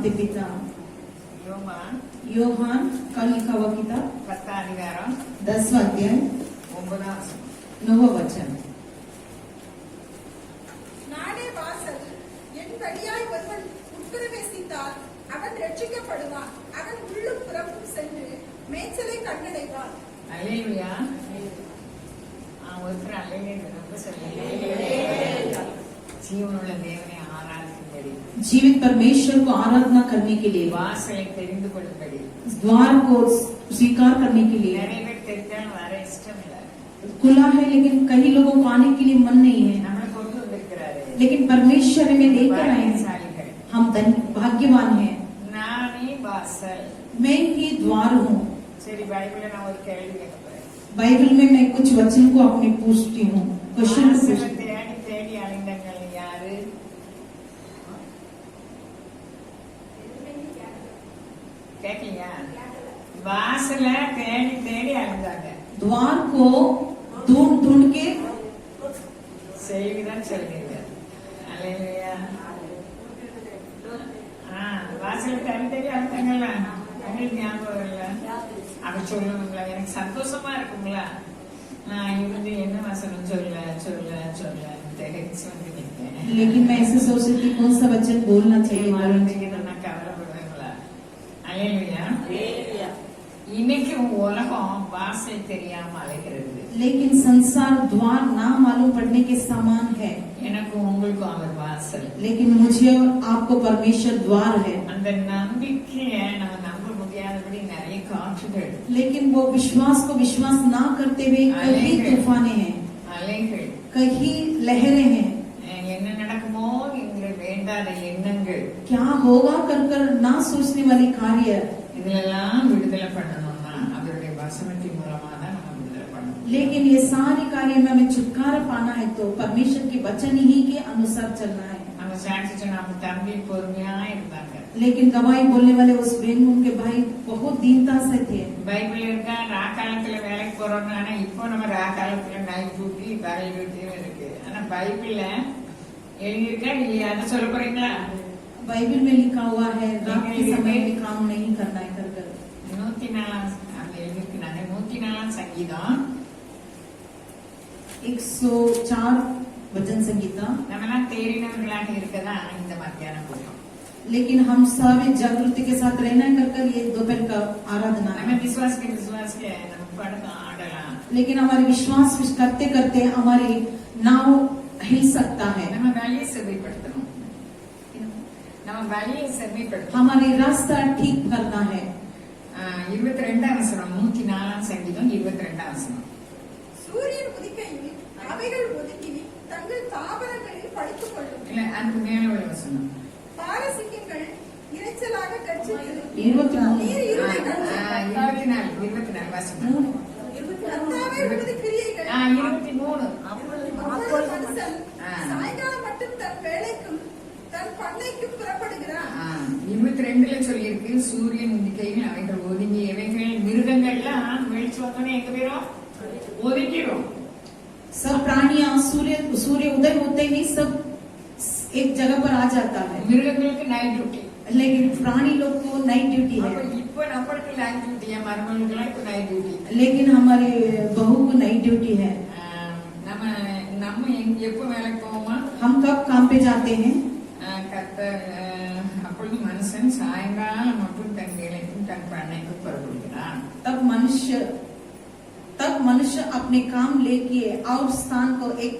माता पिता। योहान का लिखा हुआ किताब 10वां अध्याय 9वां वचन। நானே வாசல், என் வழியாய் ஒருவன் உட்பிரவேசித்தால் அவன் ரட்சிக்கப்படுவான். அவன் உள்ளும் புறமும் சென்று மேய்ச்சலை கண்டடைவான். அல்லேலூயா. ஒருத்தர் அல்லேலூயா ரொம்ப சொல்லுங்க. जीवनुள்ள தேவனை ஆராதிக்கும்படி, जीवित परमेश्वर को आराधना करने के लिए, வாசலை தெரிந்து கொள்ளும்படி, द्वार को स्वीकार करने के लिए। நிறைய பேர் தெரிஞ்சாலும் வர இஷ்டம் இல்லை. खुला है लेकिन कई लोगों को आने के लिए मन नहीं है। நம்மளை கொண்டு வந்திருக்கிறாரு, लेकिन परमेश्वर में लेकर आए हैं। भाग्यशालीகள். हम भाग्यवान हैं। நானே வாசல். मैं ही द्वार हूँ। சரி, பைபிள்ல நான் ஒரு கேள்வி கேட்க போறேன். बाइबल में मैं कुछ वचन को अपने पूछती हूँ। क्वेश्चन வாசலை தேடி தேடி அலைந்தவங்க யாரு? கேட்கலையா? வாசல தேடி தேடி அலைந்தாங்க. द्वार को ढूंढ ढूंढ के செய்திதான் சொல்றீங்க. அல்லேலூயா. வாசல தேடி தேடி அலைந்தாங்கல்ல, உங்களுக்கு ஞாபகம் இல்ல? அப்ப சொல்லணுங்களா? எனக்கு சந்தோஷமா இருக்குங்களா? நான் இருந்து என்ன வசனம் சொல்ல சொல்ல சொல்ல திகைச்சு வந்து நிற்பேன். लेकिन मैं ऐसे सोचती थी कौन सा वचन बोलना चाहिए। நான் கவலைப்படுவேங்களா? அல்லேலூயா. இன்னைக்கு உலகம் வாசல் தெரியாம அலைகிறது. लेकिन संसार द्वार ना मालूम पड़ने के समान है। எனக்கு உங்களுக்கும் அவர் வாசல். लेकिन मुझे और आपको परमेश्वर द्वार है। அந்த நம்பிக்கையை நம்ம நம்ப முடியாதபடி நிறைய காற்றுகள், लेकिन वो विश्वास को विश्वास ना करते हुए कई तूफाने हैं, அலைகள், कई लहरें हैं। என்ன நடக்குமோ என்கிற வேண்டாத எண்ணங்கள், क्या होगा कर कर ना सोचने वाली कार्य। இதெல்லாம் விடுதலை பண்ணணும்னா அவருடைய வசனத்தின் மூலமா தான் நம்ம விடுதலை பண்ணணும். लेकिन ये सारे कार्य में हमें छुटकारा पाना है तो परमेश्वर के वचन ही के अनुसार चलना है। நம்ம சாட்சி நம்ம தம்பி பொறுமையா இருந்தாங்க. लेकिन गवाही बोलने वाले उस बहन उनके भाई बहुत दीनता से थे। பைபிள் இருக்கா ரா காலத்துல வேலைக்கு போறோம்னு, ஆனா இப்போ நம்ம ரா காலத்துல நைட் டியூட்டி பகல் டியூட்டியும் இருக்கு. ஆனா பைபிள்ல எழுதியிருக்கா இல்லையா? அதை சொல்ல போறீங்களா? बाइबल में लिखा हुआ है रात के समय में काम नहीं करना है कर कर। 104 சங்கீதம் 104 वचन संगीता। நம்மெல்லாம் தேறினவர்களாக இருக்கதான் இந்த மத்தியானம் கூட்டம். लेकिन हम सभी जागृति के साथ रहना कर कर ये दोपहर का आराधना நம்ம है। விசுவாस के நம்ம படுத்து ஆடலாம். लेकिन हमारे विश्वास करते करते हमारी नाव हिल सकता है। நம்ம வேலையை செவ்வாய்ப்படுத்தணும். நம்ம வேலையை செவ்வாய்ப்படுத்தணும். हमारी रास्ता ठीक करना है। 22ஆம் வசனம் 104ஆம் சங்கீதம் 22ஆம் வசனம். சூரியன் உதிக்கையில் அவைகள் ஒதுங்கி தங்கள் தாவரங்களில் படுத்துக் கொள்ளும். இல்ல, அதுக்கு மேல உள்ள வசனம். பாரசிங்கங்கள் இறைச்சலாக கர்ஜித்து 24 நீர் இருளை கண்டு 24 வசனம். கர்த்தாவே உமது கிரியைகள். 23. அப்பொழுது மனுஷன் சாயங்காலம் மட்டும் தன் வேலைக்கும் தன் பண்ணைக்கும் புறப்படுகிறான். 22ல சொல்லியிருக்கு, சூரியன் உதிக்கையில் அவைகள் ஒதுங்கி, எவைகள் மிருகங்கள்லாம் வெளிச்சு வந்தோன்னே எங்க போயிரும்? ஒதுங்கிடும். सब प्राणियां सूर्य उदय होते ही सब एक जगह पर आ जाता है। மிருகங்களுக்கு நைட் டியூட்டி. लेकिन प्राणी लोग को नाइट ड्यूटी है। இப்ப நம்மளுக்கு நைட் டியூட்டி, மருமகளுக்கெல்லாம் இப்ப நைட் டியூட்டி. लेकिन हमारे बहू को नाइट ड्यूटी है। நம்ம எப்ப வேலைக்கு போவோமா? हम कब काम पे जाते हैं? அப்பொழுது மனுஷன் சாயங்காலம் மட்டும் தன் வேலைக்கும் தன் பண்ணைக்கும் புறப்படுகிறான். तब मनुष्य अपने काम लेके और स्थान को एक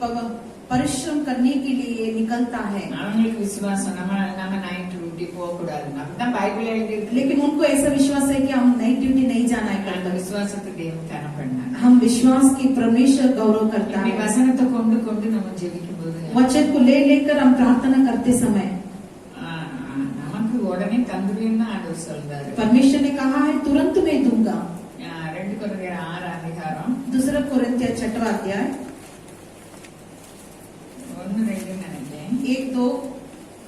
परिश्रम करने के लिए निकलता है। அவங்களுக்கு விசுவாசம் நம்ம நைட் டியூட்டி போக கூடாது. அப்படிதான் பைபிள் எழுதியிருக்கு. लेकिन उनको ऐसा विश्वास है कि हम नाइट ड्यूटी नहीं जाना है। அந்த விசுவாசத்தை தேவன் கனம் பண்ணாங்க. हम विश्वास की परमेश्वर गौरव करता है। வசனத்தை கொண்டு கொண்டு நம்ம ஜெபிக்கும் போது, वचन को ले लेकर हम प्रार्थना करते समय நமக்கு உடனே தந்துருவேன்னு தான் ஆண்டவர் சொல்றாரு. परमेश्वर ने कहा है तुरंत मैं दूंगा। 2 கொரிந்தியர் 6 அதிகாரம் 2 कोरिन्थियर 6वां अध्याय 1-2 நினைக்கிறேன். 1-2।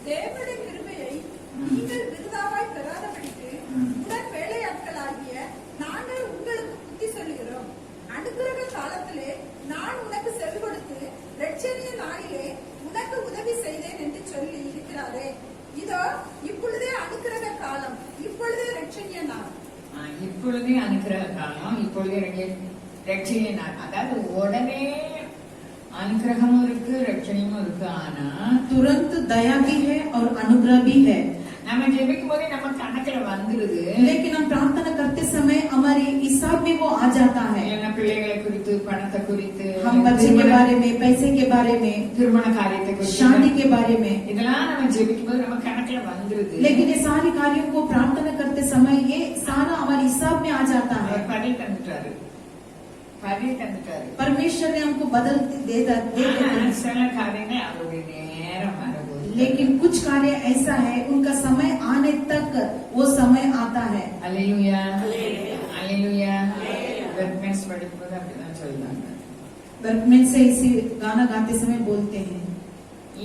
தேவனுடைய கிருபையை நீங்கள் விருதாவாய் பெறாதபடிக்கு உடன் வேலையாட்களாகிய நாங்கள் உங்களுக்கு புத்தி சொல்லுகிறோம். அனுக்கிரக காலத்திலே நான் உனக்கு செவி கொடுத்து இரட்சணிய நாளிலே உனக்கு உதவி செய்தேன் என்று சொல்லி இருக்கிறாரே, இதோ இப்பொழுதே அனுக்கிரக எப்பொழுதுமே அனுக்கிரக காலம், இப்பொழுது ரட்சையை அதாவது உடனே अनुग्रहமும் இருக்கு ரட்சணையும் இருக்கு. ஆனா तुरंत दया भी है और अनुग्रह भी है. நம்ம ஜெபிக்கும் போதே நம்ம கணக்குல வந்துருது. लेकिन हम प्रार्थना करते समय हमारे हिसाब में वो आ जाता है. இல்லைன்னா பிள்ளைகளை குறித்து, பணத்தை குறித்து, हम बच्चे के बारे में, पैसे के बारे में, திருமண காரியத்தை குறித்து, शादी के बारे में, இதெல்லாம் நம்ம ஜெபிக்கும் போது நம்ம கணக்குல வந்துருது. लेकिन ये सारी कार्यों को प्रार्थना करते समय ये सारा हमारे हिसाब में आ जाता है. பதில் தந்துட்டாரு, பதில் தந்துட்டாரு. परमेश्वर ने हमको बदल दे देते हैं. சில காரியங்கள் அவருடைய நேரம் வரும்போது, लेकिन कुछ कार्य ऐसा है उनका समय आने तक वो समय आता है. அல்லேலூயா, அல்லேலூயா. வெட்மென்ஸ் படிக்கும்போது அப்படிதான் சொல்றாங்க. वर्कमैन से इसी गाना गाते समय बोलते हैं,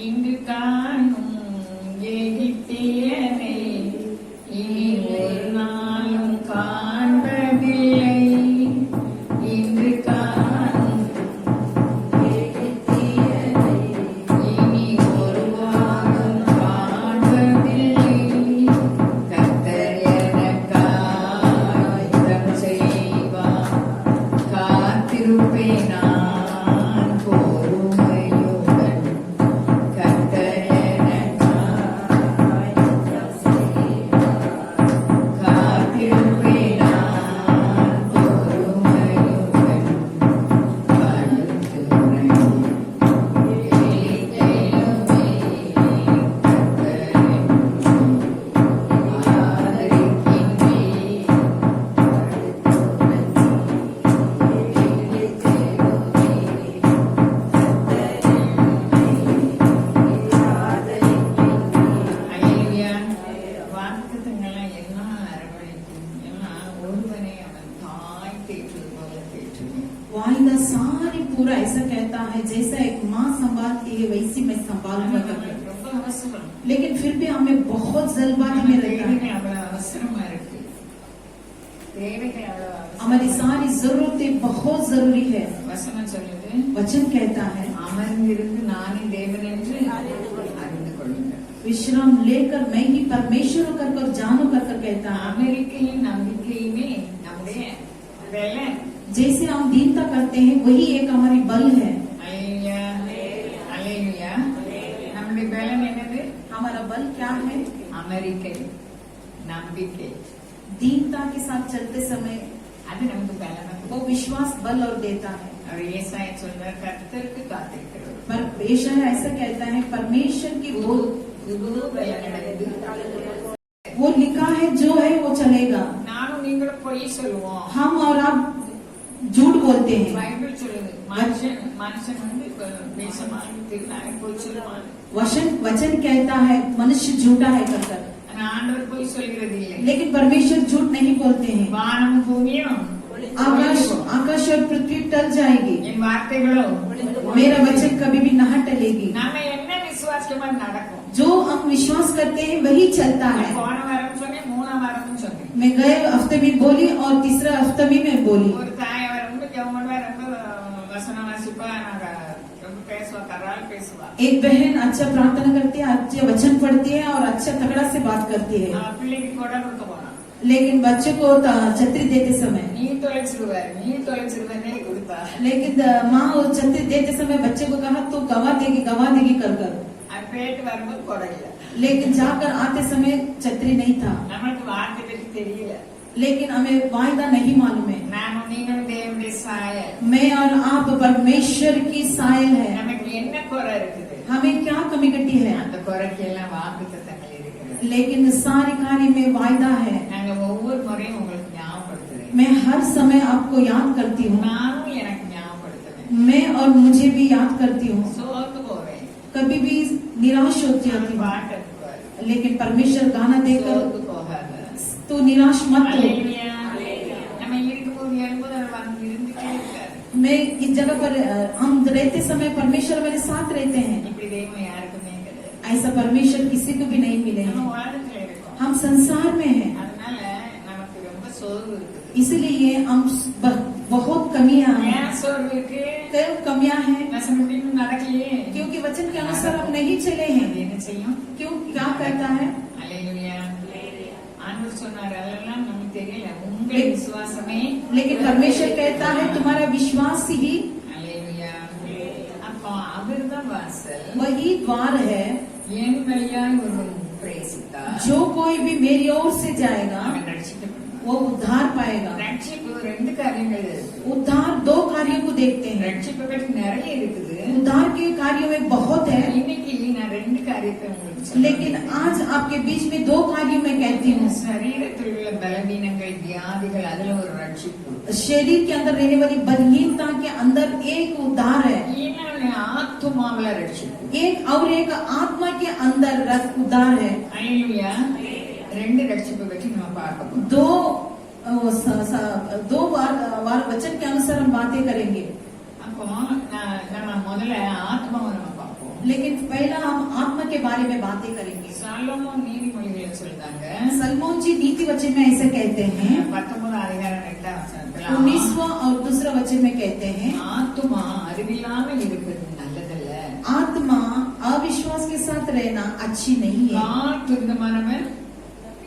இங்கு காணும் எகிப்தியனை இனி ஒரு நாளும் காண்பதில்லை. இன்று காணும் எகிப்தியனை இனி ஒரு நாளும் காண்பதில்லை. கர்த்தர் எனக்காய் யுத்தம் செய்வார், காத்திருப்பேன் நான் பொறுமையுடன். கர்த்தர் எனக்காய் யுத்தம் செய்வார், காத்திருப்பேன் நான் பொறுமையுடன். படுத்துறேன் எளிதேலுமே கர்த்தரை वायदा सारी पूरा ऐसा कहता है जैसा एक माँ संभालती है वैसी मैं संभालूंगा करके. लेकिन फिर भी हमें बहुत जल्दबाजी में रहता है. हमारी सारी जरूरतें बहुत जरूरी है. वचन कहता है विश्राम लेकर मैं ही परमेश्वर कर कर जानो कर कर कहता है. जैसे हम दीनता करते हैं वही एक हमारी बल है. हमारा बल क्या है? अमेरिका नंबिके दीनता के साथ चलते समय அது நமக்கு பலனை वो विश्वास बल और देता है. அவர் ஏசாயா சொல்றார், கர்த்தருக்கு காத்திருக்கிறவர் पर ஏசாயா ऐसा कहता है परमेश्वर की वो பலனடைந்து. वो लिखा है जो है वो चलेगा. நானும் நீங்களும் பொய் சொல்லுவோம். हम और आप झूठ बोलते हैं. பைபிள் சொல்லுது, மனுஷன் வந்து பேசமான திருநாய் பொய் சொல்லுவான். वचन कहता है मनुष्य झूठा है कर. ஆண்டவர் பொய் சொல்கிறது இல்லை. लेकिन परमेश्वर झूठ नहीं बोलते हैं. வானம் பூமியும் आकाश और पृथ्वी टल जाएगी, என் வார்த்தைகளோ मेरा वचन कभी भी नहीं टलेगी. நாம என்ன விசுவாசமா நடக்கும். जो हम विश्वास करते हैं वही चलता है. போன வாரம் சொன்னேன், மூணாம் வாரம் சொன்னேன். मैं गए हफ्ते में बोली और तीसरा हफ्ते में मैं बोली. ஒரு தாய் அவர் ரொம்ப ஜெபமோட ரொம்ப வசனம் வாசிப்பா, ரொம்ப பேசுவா, கரால் பேசுவா. एक बहन अच्छा प्रार्थना करती है, अच्छे वचन पढ़ती है और अच्छा तगड़ा से बात करती है. பிள்ளைக்கு கொடை கொடுக்க போனா, लेकिन बच्चे को छतरी देते समय நீ தொலைச்சிருவாரு கொடுத்தா. लेकिन माँ वो छतरी देते समय बच्चे को कहा तो गवा देगी कर कर. அது பேட்டு வரும்போது கொடை இல்ல. लेकिन जाकर आते समय छतरी नहीं था. நமக்கு வார்த்தை பற்றி தெரியல. लेकिन हमें वायदा नहीं मालूम है. நானும் நீங்களும் தேவனுடைய சாயல். मैं और आप परमेश्वर की सायल है. நமக்கு என்ன குறை இருக்குது? हमें क्या कमी कटी है? அந்த குறைக்கு எல்லாம் வாக்குத்தத்தங்கள் இருக்கிறது. लेकिन सारी कार्य में वायदा है. நாங்க ஒவ்வொரு முறையும் உங்களுக்கு ஞாபகப்படுத்துறேன். मैं हर समय आपको याद करती हूँ. நானும் எனக்கு ஞாபகப்படுத்துறேன். मैं और मुझे भी याद करती हूँ. சோர்ந்து போவேன், कभी भी निराश होती हूँ. பாட்டு लेकिन परमेश्वर गाना देकर சோர்ந்து போகாத. तो निराश मत हो. அல்லேலூயா. நம்ம இருக்கும்போது எழும்போது அவர் வந்து இருந்துட்டே இருக்காரு. मैं इस जगह पर हम रहते समय परमेश्वर मेरे साथ रहते हैं. இப்படி தெய்வம் யாருக்குமே கிடையாது. ऐसा परमेश्वर किसी को भी नहीं मिले நம்ம हैं. உலகத்துல இருக்கோம். हम संसार में हैं. அதனால நமக்கு ரொம்ப சோர்வு இருக்குது. इसलिए हम बहुत कमियां हैं. ஏன் சோர்வு இருக்கு? कमियां हैं வசனப்படி நடக்கலையே. क्योंकि वचन के अनुसार हम नहीं चले हैं. அது என்ன செய்யும்? क्यों क्या कहता है? அல்லேலூயா. ஆண்டவர் சொன்னார், அதெல்லாம் நமக்கு தெரியல உங்கள் விசுவாசமே लेकिन परमेश्वर कहता है तुम्हारा विश्वास ही அல்லேலூயா. அப்போ அவர்தான் வாசல். वही द्वार है. என் வழியாய் ஒருவன் பிரவேசித்தால் जो कोई भी मेरी ओर से जाएगा அவன் ரட்சிக்கப்படுவான். वो उद्धार पाएगा. ரட்சிப்பு ரெண்டு காரியங்கள் இருக்கு. उद्धार दो कार्यों को देखते हैं. ரட்சிப்பு பற்றி நிறைய இருக்குது. उद्धार के कार्यों में बहुत है. இன்னைக்கு நான் ரெண்டு காரியத்தை உங்களுக்கு சொல்றேன். लेकिन आज आपके बीच में दो कार्यों में कहती हूँ. சரீரத்தில் உள்ள பலவீனங்கள் வியாதிகள் அதுல ஒரு ரட்சிப்பு. शरीर के अंदर रहने वाली बलहीनता के अंदर एक उद्धार है. இன்னொன்னு ஆத்துமாவுல ரட்சிப்பு. एक और एक आत्मा के अंदर उद्धार है. அல்லேலூயா. ரெண்டு ரட்சிப்பு பற்றி நம்ம பார்க்க போறோம். दो वार वचन के अनुसार हम बातें करेंगे. அப்போ நம்ம முதல்ல ஆத்மாவை நம்ம பார்ப்போம். लेकिन पहला हम आत्मा के बारे में बातें करेंगे. சாலமோன் நீதிமொழிகளை சொல்றாங்க. सलमोन जी नीति वचन में ऐसे कहते हैं. 19 அதிகாரம் 2 வசனத்துல 19वां और दूसरा वचन में कहते हैं ஆத்துமா அறிவில்லாமல் இருப்பது நல்லதல்ல. आत्मा अविश्वास के साथ रहना अच्छी नहीं है. துரிதமானவன்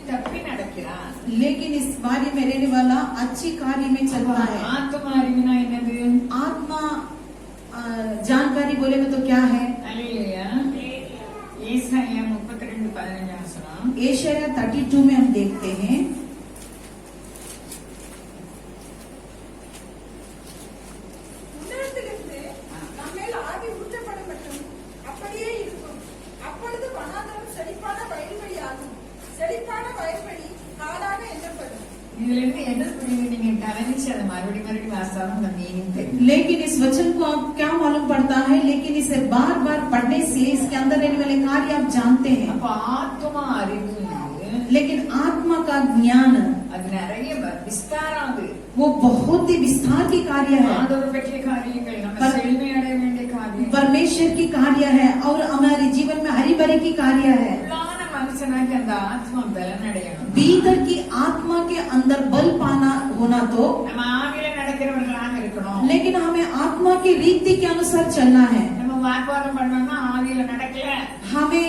தப்பி நடக்கிறான். लेकिन इस बारे में रहने वाला अच्छी कार्य में चलता है. ஆத்துமா அறிவினா என்னது? आत्मा जानकारी बोलेगा तो क्या है? அல்லேலூயா. ஏசாயா 32:15 வசனம். एशाया 32 में हम देखते हैं உன்னதத்திலிருந்து நம்மேல் ஆவி ஊற்றப்படும் மட்டும் அப்படியே இருக்கும். அப்பொழுது வனாந்தரம் செழிப்பான வயல்வெளியாகும். செழிப்பான வயல்வெளி காடாக எண்ணப்படும். இதுல இருந்து என்ன புரியுது? நீங்க கவனிச்சு அதை மறுபடியும் வாசாலும் அந்த மீனிங் தெரியும். लेकिन इस वचन को आप क्या मालूम पड़ता है? लेकिन इसे बार बार पढ़ने से इसके अंदर रहने वाले कार्य आप जानते हैं. அப்ப ஆத்துமா அறிவு लेकिन आत्मा का ज्ञान அது நிறைய விஸ்தாரம். அது वो बहुत ही विस्तार की कार्य है. ஆண்டவர் பற்றிய காரியங்கள் நம்ம செழுமை அடைய வேண்டிய காரியம். परमेश्वर की कार्य है और हमारे जीवन में हरी भरी की कार्य है. உள்ளான மனுஷனாக்கு அந்த ஆத்மா பலன் அடையணும். भीतर की आत्मा के अंदर बल पाना होना तो நம்ம ஆவியில நடக்கிறவர்களாக இருக்கணும். लेकिन हमें आत्मा की रीति के अनुसार चलना है. நம்ம வாக்குவாதம் பண்ணோம்னா ஆவியில நடக்கல. हमें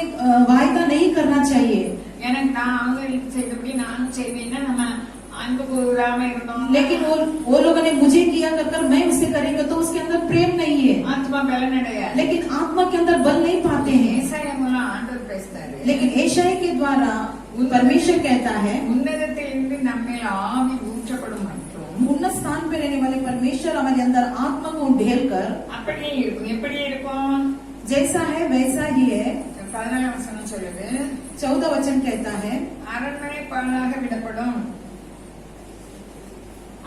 वायदा नहीं करना चाहिए. எனக்கு நான் அவங்க செய்தபடி நானும் செய்வேன்னா நம்ம அன்பு கூறாம இருந்தோம். लेकिन वो लोगों ने मुझे किया कर मैं उसे करेंगे तो उसके अंदर प्रेम नहीं है. ஆத்மா பலன் அடைய. लेकिन आत्मा के अंदर बल नहीं पाते हैं. ஏசாயா மூலம் ஆண்டவர் பேசுறாரு. लेकिन एशाया के द्वारा परमेश्वर कहता है உன்னதத்திலிருந்து நம்மேல் ஆவி ஊற்றப்படும் மற்றும் उन्नत स्थान पे रहने वाले परमेश्वर हमारे अंदर आत्मा को ढेर कर அப்படியே இருக்கும். எப்படி இருக்கும்? जैसा है वैसा ही है. 14 வசனம் சொல்லுது. 14 वचन कहता है அரண்மனை பாழாக விடப்படும்.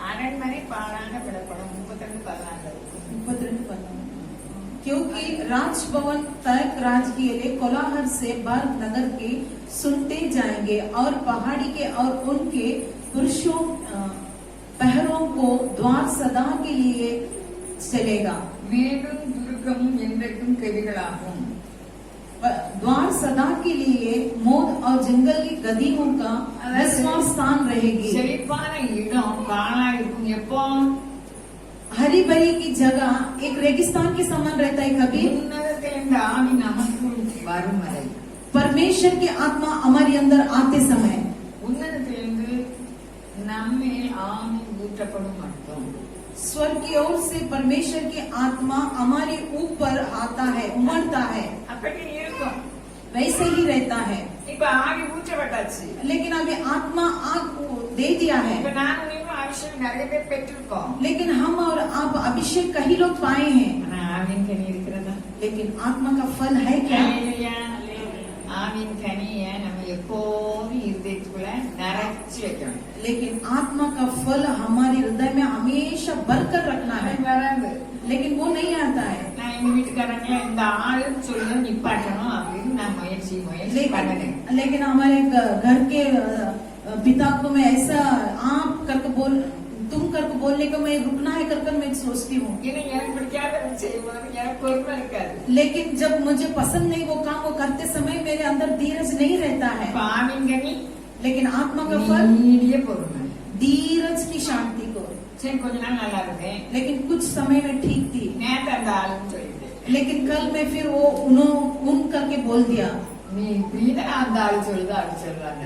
அரண்மனை பாழாக விடப்படும். 32:14. क्योंकि राजभवन तक राजकीय कोलाहल से बार नगर के सुनते जाएंगे और पहाड़ी के और उनके पुरुषों पहरों को द्वार सदा के लिए चलेगा. மேலும் துர்க்கமும் என்றைக்கும் கெதிகளாகும். द्वार सदा के लिए मौत और जंगल की गदियों का विश्वास स्थान रहेगी. செழிப்பான இடம் பாழா இருக்கும். எப்போ? हरी भरी की जगह एक रेगिस्तान के समान रहता है. कभी உன்னதத்திலிருந்து ஆவி நமக்குள் வரும் வரை. परमेश्वर की आत्मा हमारे अंदर आते समय உன்னதத்திலிருந்து நம்மேல் ஆவி ஊற்றப்படும் மட்டும் स्वर्ग की ओर से परमेश्वर की आत्मा हमारे ऊपर आता है, उमड़ता है. அப்படி இருக்கும். वैसे ही रहता है. இப்ப ஆவி ஊற்றப்பட்டாச்சு. लेकिन अभी आत्मा आग दे दिया है. இப்ப நான் நீங்களும் அபிஷேகம் நிறைய பேர் பெற்றிருக்கோம். लेकिन हम और आप अभिषेक कई लोग पाए हैं. ஆனா ஆவியின் கனி இருக்கிறதா? लेकिन आत्मा का फल है क्या? அல்லேலூயா. ஆவியின் கனியை நம்ம எப்போதும் இருதயத்துக்குள்ள நிறைச்சு வைக்கணும். लेकिन आत्मा का फल हमारे हृदय में हमेशा भरकर रखना है. அது வராது. लेकिन वो नहीं आता है. நான் எங்க வீட்டுக்காரங்கள இந்த ஆளுன்னு சொல்லி நிப்பாட்டணும் அப்படின்னு நான் முயற்சி பண்ணேன். लेकिन हमारे घर के पिता को मैं ऐसा आप करके तुम करके बोलने को मैं रुकना है कर मैं सोचती हूँ. ஏன்னா எனக்கு பிடிக்காத செய்வோம். எனக்கு பொறுமை இருக்காது. लेकिन जब मुझे पसंद नहीं वो काम वो करते समय मेरे अंदर धीरज नहीं रहता है. ஆவியின் கனி लेकिन आत्मा का फल நீடிய பொறுமை. धीरज की शांति को. சரி கொஞ்ச நாள் நல்லா இருந்தேன். लेकिन कुछ समय में ठीक थी. நேத்து அந்த ஆளுன்னு சொல்லிட்டேன். लेकिन कल मैं फिर वो उन करके बोल दिया. நீ இப்படிதான் அந்த ஆள் சொல்லுது அது சொல்றாங்க.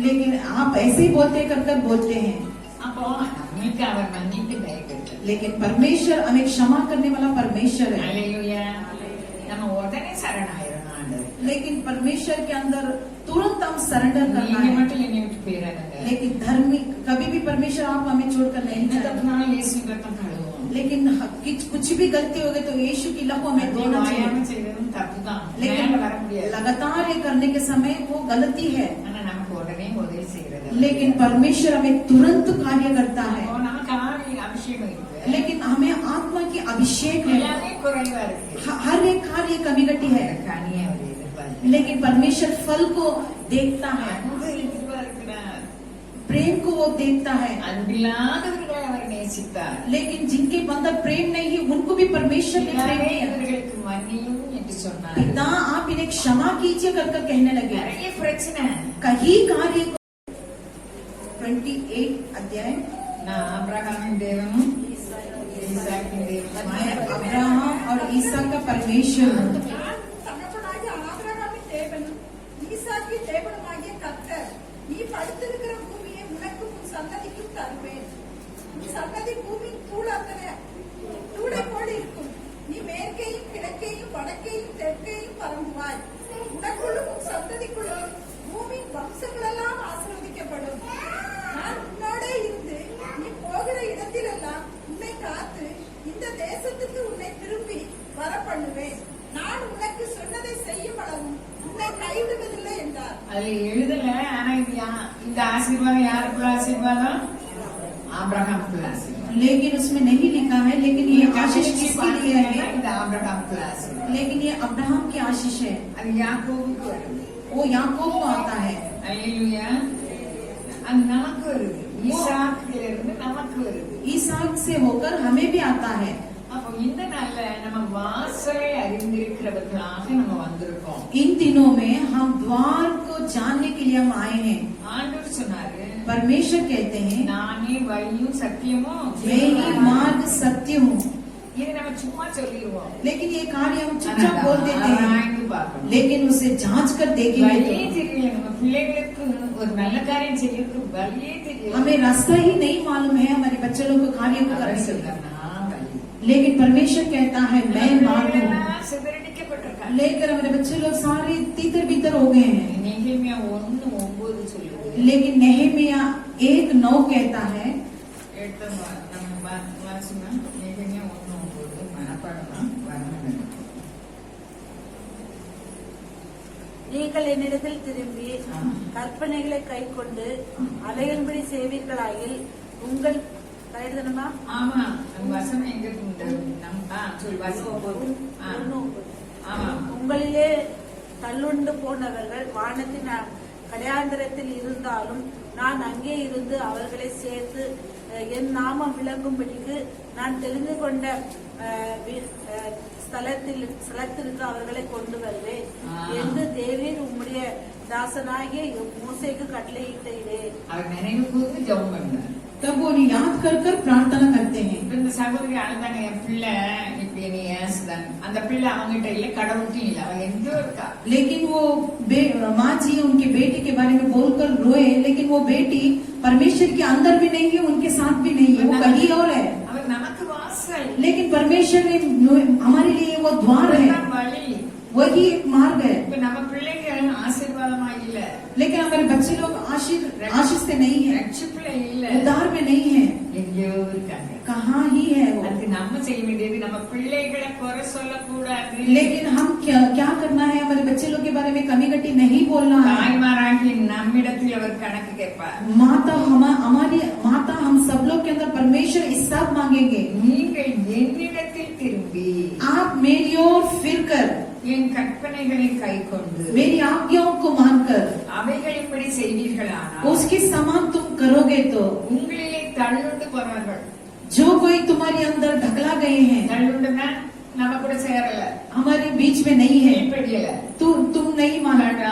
लेकिन आप ऐसे ही बोलते कर बोलते हैं, அப்போ நம்மளுக்கு அவர் மன்னிப்பு தயக்கட்டு. लेकिन परमेश्वर हमें क्षमा करने वाला परमेश्वर है। அல்லேலூயா. நம்ம உடனே சரணாயிரணும் ஆண்டவர். लेकिन परमेश्वर के अंदर तुरंत हम सरेंडर करना நீங்க है। மட்டும் என்னை விட்டு போயிடாதீங்க. लेकिन धर्मी कभी भी परमेश्वर आप हमें छोड़कर नहीं எந்த जाता। தப்புனாலும் இயேசு ரத்தம் கழுவும். लेकिन कुछ भी गलती हो गई तो यीशु की लहू हमें धोना चाहिए। வாயாம செய்யறதும் தப்புதான். लेकिन மேல வர முடியாது. लगातार ये करने के समय वो गलती है, ஆனா நமக்கு உடனே உதவி செய்யறது. लेकिन परमेश्वर हमें तुरंत कार्य करता है। அப்போ நமக்கு ஆவி அபிஷேகம் இருக்கு. लेकिन हमें आत्मा की अभिषेक है। எல்லாமே குறைவா இருக்கு. हर एक कार्य कमी घटी है, கனியை அவர் எதிர்பார்க்கிறார். लेकिन परमेश्वर फल को देखता है, அன்பை எதிர்பார்க்கிறார். प्रेम को वो देखता है। அன்பில்லாதவர்களை அவர் நேசித்தார். लेकिन जिनके अंदर प्रेम नहीं है उनको भी परमेश्वर ने प्रेम எல்லாமே किया। இவர்களுக்கு மன்னியும் என்று சொன்னார். पिता आप इन्हें क्षमा कीजिए कर कहने लगे। நிறைய பிரச்சனை. कहीं कार्य 28 अध्याय நான் ஆபிரகாமின் தேவனும் ஈசாக்கின் தேவனுமாய் अब्राहम और ईसा का परमेश्वर हूं। நான் தகப்பனாகிய ஆபிரகாமின் தேவனும் ஈசாக்கின் தேவனுமாகிய கர்த்தர், நீ படுத்திருக்கிற பூமியை உனக்கும் உன் சந்ததிக்கும் தருவேன். உன் சந்ததி பூமியின் தூளை போல இருக்கும். நீ மேற்கேயும் கிழக்கேயும் வடக்கேயும் தெற்கேயும் பரம்புவாய். உனக்குள்ளும் உன் சந்ததிக்குள்ளும் பூமியின் வம்சங்களெல்லாம் ஆசீர்வதிக்கப்படும். நான் உன்னோடே இருந்து நீ போகிற இடத்திலெல்லாம் உன்னை காத்து இந்த தேசத்துக்கு உன்னை திரும்பி வர பண்ணுவேன். நான் உனக்கு சொன்னதை செய்யும் அளவும் உன்னை கைவிடுவதில்லை என்றார். அதுல எழுதல. ஆனா இது இந்த ஆசீர்வாதம் யாருக்குள்ள ஆசீர்வாதம்? ஆபிரகாமுக்குள்ள ஆசீர்வாதம். लेकिन उसमें नहीं लिखा है, लेकिन ये आशीष किसके लिए है? இந்த ஆபிரகாமுக்குள்ள ஆசீர்வாதம். लेकिन ये अब्राहम की आशीष है, அது யாக்கோபுக்கு வருது. वो याकूब को आता है। அல்லேலூயா. அது நமக்கு வருது. ஈசாக்கில இருந்து நமக்கு வருது. ईसाक से होकर हमें भी आता है। அப்போ இந்த நாள்ல நம்ம வாசலை அறிந்திருக்கிறவர்களாக நம்ம வந்திருக்கோம். इन दिनों में हम द्वार को जानने के लिए हम आए हैं। ஆண்டவர் சொன்னாரு, परमेश्वर कहते हैं நானே வழியும் சத்தியமும் मैं ही मार्ग सत्य हूँ। இது நம்ம சும்மா சொல்லிடுவோம். लेकिन ये कार्य हम चुपचाप बोल देते हैं, ஆராய்ந்து பார்க்கணும். लेकिन उसे जांच कर देखेंगे வழியே तो தெரியல. நம்ம பிள்ளைகளுக்கு ஒரு நல்ல காரியம் செய்யறதுக்கு வழியே தெரியல. हमें रास्ता ही नहीं मालूम है हमारे बच्चे लोग को कार्य को அவர் करने के लिए। சொல்றார், நான் வழி. लेकिन परमेश्वर कहता है मैं मार्ग हूँ। எல்லாம் சிதறடிக்கப்பட்டிருக்காங்க. लेकर हमारे बच्चे लोग सारे तीतर बीतर हो गए हैं। நெகேமியா 1:9 சொல்லுது. लेकिन नेहमिया 1:9 कहता है, நம்ம வாசினா நெகேமியா 1:9 மனப்பாடமா வரணும். நீங்கள் என்னிடத்தில் திரும்பி கற்பனைகளை கை கொண்டு அலையின்படி செய்வீர்களாயில் உங்கள் கைதனமா ஆமா, நம்ம வசனம் எங்க இருக்கு? சொல்லி வாசிப்போம். ஆமா, உங்களிலே தள்ளுண்டு போனவர்கள் வானத்தின் கடையாந்திரத்தில் இருந்தாலும் நான் அங்கே இருந்து அவர்களை சேர்த்து என் நாமம் விளங்கும்படிக்கு நான் தெரிந்து கொண்ட ஸ்தலத்திற்கு அவர்களை கொண்டு வருவேன் என்று தேவீர் உம்முடைய தாசனாகிய மோசேக்கு கட்டளையிட்டீரே. அவர் நினைவு கூர்ந்து ஜெபம் பண்ணார். तब वो याद कर कर प्रार्थना करते हैं। இப்ப இந்த சகோதரி அழுதாங்க, என் பிள்ளை இப்படி நீ ஏசுதான். அந்த பிள்ளை அவங்ககிட்ட இல்ல, கடவுள்கிட்ட இல்ல, அவ எங்கோ இருக்கா. लेकिन वो माँ जी उनके बेटे के बारे में बोलकर रोए, लेकिन वो बेटी परमेश्वर के अंदर भी नहीं है, उनके साथ भी नहीं है, वो कहीं और है। அவர் நமக்கு வாசல். लेकिन परमेश्वर ने हमारे लिए वो द्वार है, அவர்தான் வழி. वही एक मार्ग है। இப்ப நம்ம பிள்ளைகள் ஆசீர்வாதமா இல்ல, लेकिन हमारे बच्चे लोग आशीष से नहीं है, ரட்சிப்புல இல்ல, उद्धार में नहीं है, எங்கேயோ இருக்காங்க. कहाँ ही है वो। அதுக்கு நம்ம செய்ய வேண்டியது, நம்ம பிள்ளைகளை குறை சொல்லக்கூடாது. लेकिन हम क्या करना है? हमारे बच्चे लोग के बारे में कमी घटी नहीं बोलना है। தாய்மாராகி நம்மிடத்தில் அவர் கணக்கு கேட்பார். हमारी माता हम सब लोग के अंदर परमेश्वर हिसाब मांगेंगे। நீங்கள் என்னிடத்தில் திரும்பி आप मेरी ओर फिर कर என் கற்பனைகளை கை கொண்டு मेरी आज्ञाओं को मानकर அவைகளின்படி செய்வீர்களானால் उसके समान तुम करोगे तो உங்களிலே தள்ளுண்டு போறவர்கள், जो कोई तुम्हारे अंदर ढकला गए हैं, தள்ளுண்டுன்னா நம்ம கூட சேரல, हमारे बीच में नहीं है, கீழ்ப்படியல, तुम नहीं माना,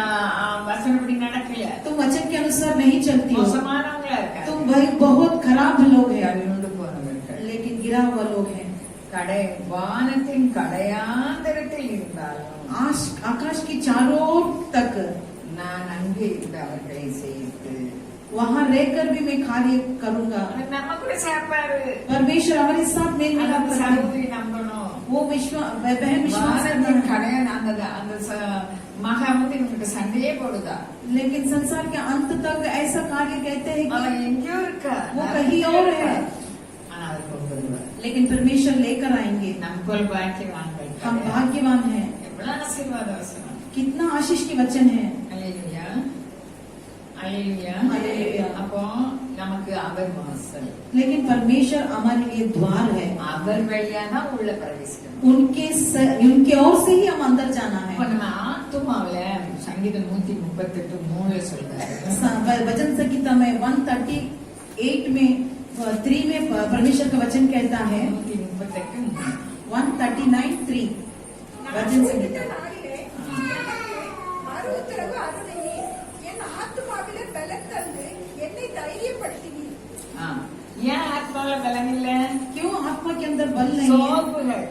வசனப்படி நடக்கல, तुम वचन के अनुसार नहीं चलती हो, மோசமானவங்களா இருக்காங்க. तुम भाई बहुत खराब लोग हैं, தள்ளுண்டு போறவர்கள் लेकिन गिरा हुआ लोग हैं। வானத்தின் கடையாந்தரத்தில் இருந்தாலும் आकाश की चारों तक நான் அங்கே இருந்து அவர்களை சேர்த்து वहाँ रहकर भी मैं कार्य करूंगा। நம்ம கூட சேர்ப்பாரு. परमेश्वर हमारे साथ मेल मिलाप அந்த करते हैं। சகோதரி நம்பணும். वो बहन विश्वास करना வானத்தின் है। கடையன் அந்த மகன் வந்து இவனுக்கு சண்டையே போடுதா. लेकिन संसार के अंत तक ऐसा कार्य कहते हैं அவன் कि எங்கேயோ இருக்கா. वो कहीं और है, ஆனா அவர் கொண்டு வருவார். लेकिन परमेश्वर लेकर आएंगे। நம்ம போல் பாக்கியவான்கள் हम கிடையாது. भाग्यवान हैं। எவ்வளவு ஆசீர்வாத வசனம். कितना आशीष के वचन है। அல்லேலூயா அல்லேலூயா அல்லேலூயா. அப்போ நமக்கு அவர் வாசல். लेकिन परमेश्वर हमारे लिए द्वार है। அவர் வழியா தான் உள்ள பிரவேசிக்கணும். उनके ओर से ही हम अंदर जाना இப்ப है। நம்ம ஆத்துமாவுல சங்கீதம் 138 சொல்றாரு. वचन संहिता में 138 में 3 में परमेश्वर का वचन कहता है 138 139:3 நான் वचन சோதித்த संहिता। நாளிலே எனக்கு மறு உத்தரவு அருளினீர். என் ஆத்துமாவிலே பலன் தந்து என்னை தைரியப்படுத்தினீர். ஏன் ஆத்மால பலம் இல்ல? क्यों आत्मा के अंदर बल नहीं है? சோர்வுகள்,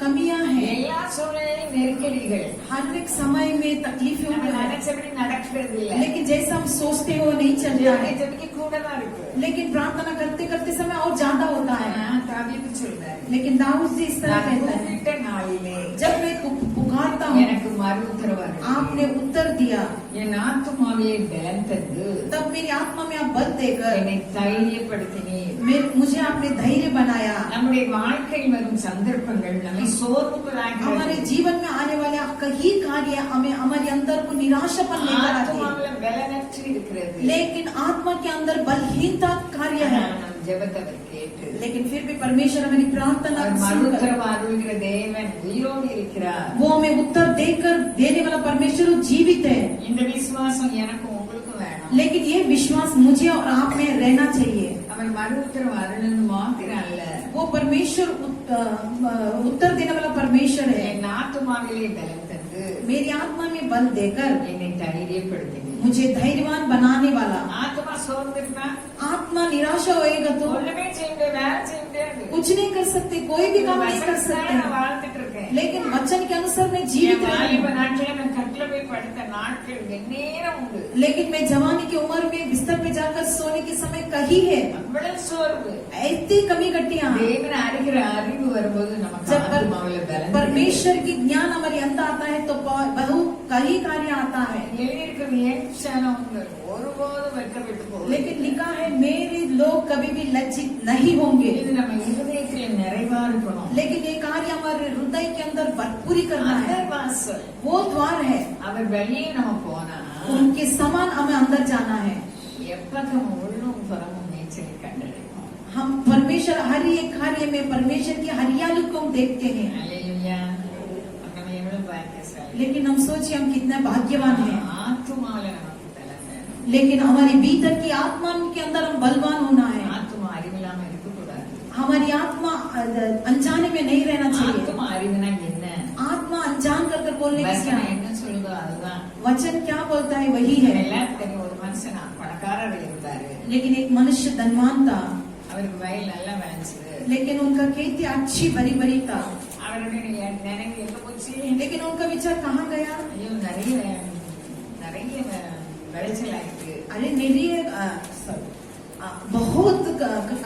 कमियां हैं। எல்லா சூழ்நிலையும் நெருக்கடிகள், हर एक समय में तकलीफें நம்ம हैं, நினைச்சபடி நடக்கிறது இல்ல. लेकिन जैसा हम सोचते हो नहीं चल रहा है। ஜெபிக்க கூட தான் இருக்கு. लेकिन प्रार्थना करते करते समय और ज्यादा होता है। தாவீது சொல்றாரு, लेकिन दाऊद जी इस तरह நான் कहता है, கூப்பிட்ட நாளிலே जब मैं पुकारता हूँ எனக்கு மறு உத்தரவு आपने उत्तर दिया, என் ஆத்துமாவே பலம் தந்து तब मेरी आत्मा में आप बल देकर என்னை தைரியப்படுத்தினீர். मुझे आपने धैर्य बनाया। நம்முடைய வாழ்க்கையில் வரும் சந்தர்ப்பங்கள் நம்மை சோர்வுக்குள்ளாகிறது. हमारे जीवन में आने वाले कई कार्य हमें हमारे अंदर को निराशापन लेकर आते हैं, ஆத்துமாவுல பலனற்று இருக்கிறது. लेकिन आत्मा के अंदर बलहीनता कार्य है। நம் ஜெபத்தை அவர் கேட்டு लेकिन फिर भी परमेश्वर हमारी प्रार्थना அவர் மறு सुनकर உத்தரவு அருள்கிற தேவன் உயிரோடு இருக்கிறார். वो हमें उत्तर देकर देने वाला परमेश्वर जीवित है। இந்த விசுவாசம் எனக்கும் உங்களுக்கும் வேணும். लेकिन ये विश्वास मुझे और आप में रहना चाहिए। அவர் மறு உத்தரவு அருள்னு மாத்திரம் அல்ல, वो परमेश्वर उत्तर देने वाला परमेश्वर है। என் ஆத்துமாவிலே பலம் தந்து मेरी आत्मा में बल देकर என்னை தைரியப்படுத்தினீர். मुझे धैर्यवान बनाने वाला। ஆத்மா சோர்ந்திருந்தா आत्मा निराशा होएगा तो ஒண்ணுமே செய்ய முடியாது, வேலை செய்ய முடியாது. कुछ नहीं कर सकते, कोई भी काम नहीं कर सकते। நான் வாழ்ந்துட்டு இருக்கேன். लेकिन वचन के अनुसार मैं என் जीवित வாலிப रहूं। நாட்கள நான் கட்டில போய் படுத்த நாட்கள் எந்நேரம் உண்டு. लेकिन मैं जवानी की उम्र में बिस्तर पे जाकर सोने के समय कहीं है, அவ்வளவு சோர்வு. इतनी कमी घटिया। தேவனை அறிகிற அறிவு வரும்போது நமக்கு जब ஆத்மாவுல பலம் परमेश्वर की ज्ञान हमारे अंदर आता है तो बहु कई कार्य आता है। எழுதியிருக்கிறது ஏற்சானம் ஒருபோதும் வெட்கப்பட்டு போகும். लेकिन लिखा है मेरे लोग कभी भी लज्जित नहीं होंगे। இது நம்ம இருதயத்தில் நிறைவா இருக்கணும். लेकिन ये कार्य हमारे हृदय के अंदर भरपूरी करना அந்த है। வாசல் वो द्वार है, அவர் வெளியே நம்ம போனா उनके समान हमें अंदर जाना है। எப்பக்கம் உள்ளும் புறமும் நீச்சல் கண்டடைப்போம். हम परमेश्वर हर एक कार्य में परमेश्वर की हरियाली को हम देखते हैं। அல்லேலூயா. நம்ம எவ்வளவு பாக்கியசாலி. लेकिन हम सोचिए हम कितने भाग्यवान हैं। ஆத்துமாவுல நமக்கு பலம் வேணும். लेकिन हमारे भीतर की आत्मा के अंदर हम बलवान होना है। ஆத்துமா அறிவில்லாம இருக்கக்கூடாது. हमारी आत्मा अनजाने में नहीं रहना चाहिए। ஆத்துமா அறிவுனா என்ன? आत्मा अनजान कर बोलने की क्या வசனம் என்ன சொல்லுதோ அதுதான். वचन क्या बोलता है वही है। எல்லாரும் தெரியும், ஒரு மனுஷன் பணக்காரர் இருந்தாரு. लेकिन एक मनुष्य धनवान था, அவருக்கு வயல் நல்லா விளைஞ்சது. लेकिन उनका खेती अच्छी भरी भरी था। அவருடைய நினைவு எங்க போச்சு? लेकिन उनका विचार कहाँ गया? ஐயோ நிறைய விளைச்சல் ஆயிருக்கு. अरे मेरी बहुत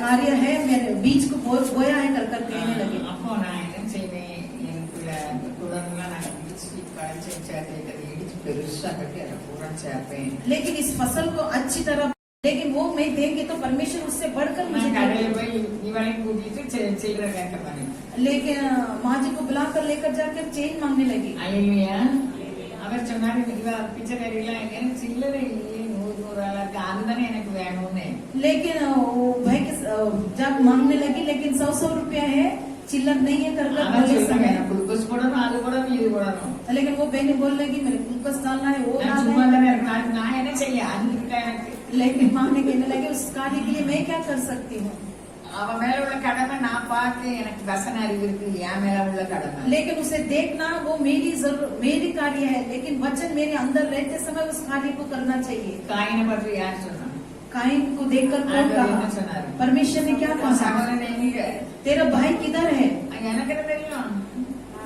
कार्य है, मेरे बीज को बोया है कर कहने लगे। அப்போ நான் என்ன செய்வேன், எனக்குள்ள குடம்லாம் நான் இடிச்சு களைச்சு சேர்த்து இடிச்சு பெருசா கட்டி அதை பூரா சேர்ப்பேன். लेकिन इस फसल को अच्छी तरह, लेकिन वो मैं देंगे तो परमेश्वर उससे बढ़कर मुझे நான் கடையில देगा। போய் இவளையும் கூட்டிட்டு சில்லறை கேட்க போனேன். लेकिन माँ जी को बुलाकर लेकर जाकर चेन मांगने लगी। அல்லேலூயா. அவர் சொன்னாரு, இவ பிச்சைக்காரிலாம் எனக்கு சில்லறை இல்லையே, 100 இருக்கு, அதுதானே எனக்கு வேணும்னு. लेकिन वो भाई के जब मांगने लगी, लेकिन 100 रुपया है, चिल्लर नहीं है कर அவன் बोले சொல்றாங்க, समय। எனக்கு குளுக்கோஸ் போடணும், அது போடணும், இது போடணும். लेकिन वो बहन बोल लगी मेरे ग्लूकोज डालना है, वो நான் डालना சும்மா है। தானே இருக்கேன், நான் என்ன செய்ய, அது இருக்கா எனக்கு. लेकिन माँ ने कहने लगे उस कार्य के लिए मैं क्या कर सकती हूँ। அவன் மேல உள்ள கடமை நான் பார்த்து, எனக்கு வசன அறிவு இருக்கு, என் மேல உள்ள கடமை. लेकिन उसे देखना वो मेरी कार्य है, लेकिन वचन मेरे अंदर रहते समय उस कार्य को करना चाहिए। காயினை பற்றி யார் சொன்னா? काइन को देखकर कौन ஆண்டவர் என்ன कहा? சொன்னாரு? परमेश्वर ने क्या உன் कहा? சகோதரன் எங்க? तेरा भाई किधर है? எனக்கு என்ன தெரியும்?